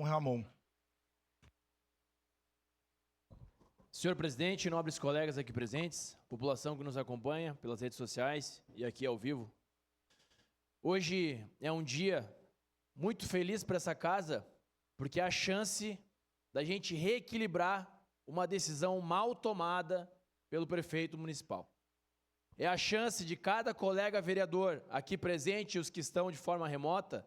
Ramon. Senhor presidente, nobres colegas aqui presentes, população que nos acompanha pelas redes sociais e aqui ao vivo. Hoje é um dia muito feliz para essa casa, porque é a chance da gente reequilibrar uma decisão mal tomada pelo prefeito municipal. É a chance de cada colega vereador aqui presente e os que estão de forma remota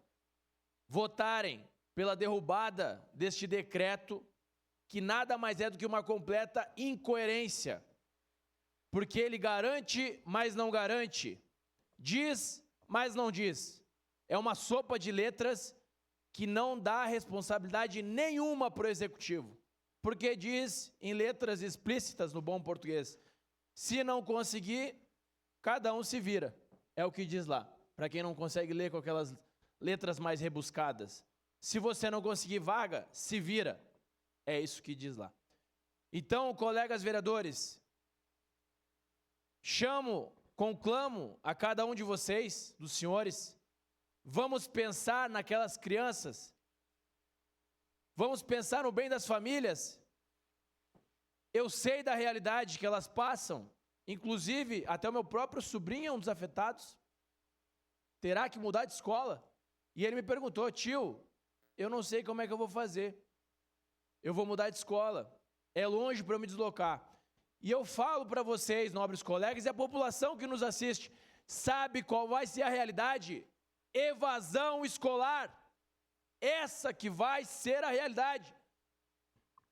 votarem pela derrubada deste decreto, que nada mais é do que uma completa incoerência, porque ele garante, mas não garante, diz, mas não diz. É uma sopa de letras que não dá responsabilidade nenhuma para o executivo, porque diz em letras explícitas, no bom português, se não conseguir, cada um se vira, é o que diz lá, para quem não consegue ler com aquelas letras mais rebuscadas. Se você não conseguir vaga, se vira. É isso que diz lá. Então, colegas vereadores, conclamo a cada um de vocês, dos senhores, vamos pensar naquelas crianças, vamos pensar no bem das famílias. Eu sei da realidade que elas passam, inclusive até o meu próprio sobrinho é um dos afetados, terá que mudar de escola. E ele me perguntou, tio, eu não sei como é que eu vou fazer. Eu vou mudar de escola, é longe para eu me deslocar. E eu falo para vocês, nobres colegas, e a população que nos assiste, sabe qual vai ser a realidade? Evasão escolar. Essa que vai ser a realidade.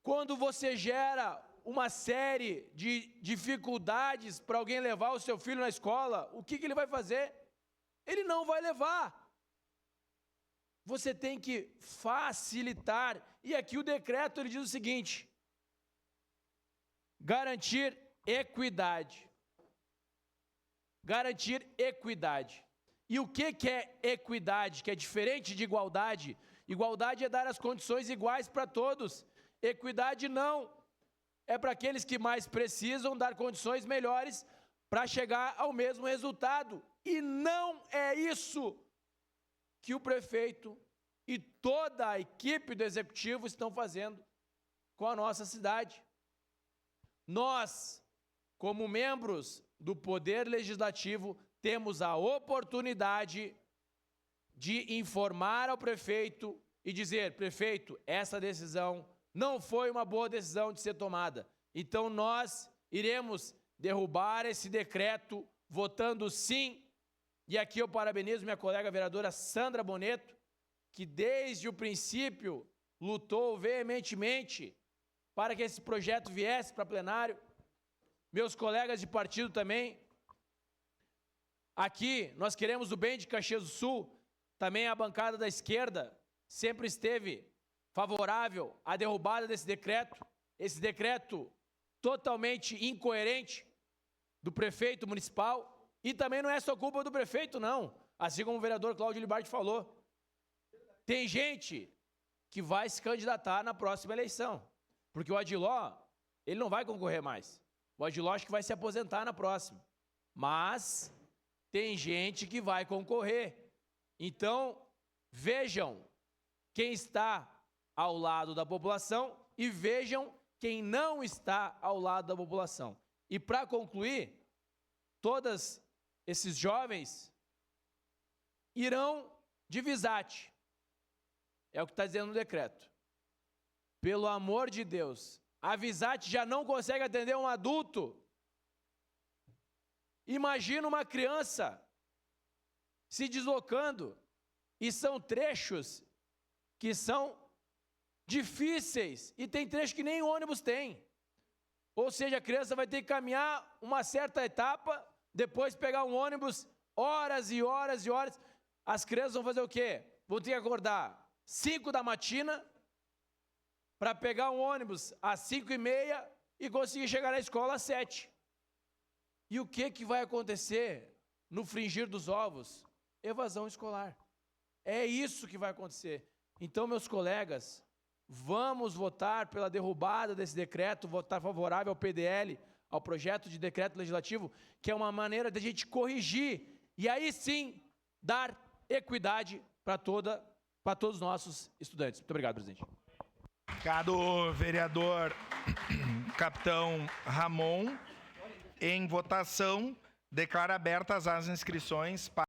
Quando você gera uma série de dificuldades para alguém levar o seu filho na escola, o que ele vai fazer? Ele não vai levar. Você tem que facilitar. E aqui o decreto ele diz o seguinte: garantir equidade. Garantir equidade. E o que é equidade? Que é diferente de igualdade. Igualdade é dar as condições iguais para todos. Equidade não. É para aqueles que mais precisam dar condições melhores para chegar ao mesmo resultado. E não é isso que o prefeito e toda a equipe do executivo estão fazendo com a nossa cidade. Nós, como membros do Poder Legislativo, temos a oportunidade de informar ao prefeito e dizer, prefeito, essa decisão não foi uma boa decisão de ser tomada. Então nós iremos derrubar esse decreto votando sim. E aqui eu parabenizo minha colega vereadora Sandra Boneto, que desde o princípio lutou veementemente para que esse projeto viesse para plenário. Meus colegas de partido também. Aqui nós queremos o bem de Caxias do Sul. Também a bancada da esquerda sempre esteve favorável à derrubada desse decreto. Esse decreto totalmente incoerente do prefeito municipal. E também não é só culpa do prefeito, não. Assim como o vereador Cláudio Libardi falou. Tem gente que vai se candidatar na próxima eleição. Porque o Adiló, ele não vai concorrer mais. O Adiló acho que vai se aposentar na próxima. Mas tem gente que vai concorrer. Então, vejam quem está ao lado da população e vejam quem não está ao lado da população. E para concluir, todos esses jovens irão de Visate. É o que está dizendo no decreto. Pelo amor de Deus, a Visate já não consegue atender um adulto. Imagina uma criança se deslocando, e são trechos que são difíceis, e tem trechos que nem ônibus tem. Ou seja, a criança vai ter que caminhar uma certa etapa, depois pegar um ônibus, horas e horas e horas. As crianças vão fazer o quê? Vão ter que acordar 5 da matina para pegar um ônibus às 5h30 e conseguir chegar na escola às 7. E o que vai acontecer no fringir dos ovos? Evasão escolar. É isso que vai acontecer. Então, meus colegas, vamos votar pela derrubada desse decreto, votar favorável ao PDL, ao projeto de decreto legislativo, que é uma maneira de a gente corrigir e aí sim dar equidade para toda para todos os nossos estudantes. Muito obrigado, presidente. Obrigado, vereador capitão Ramon. Em votação, declaro abertas as inscrições para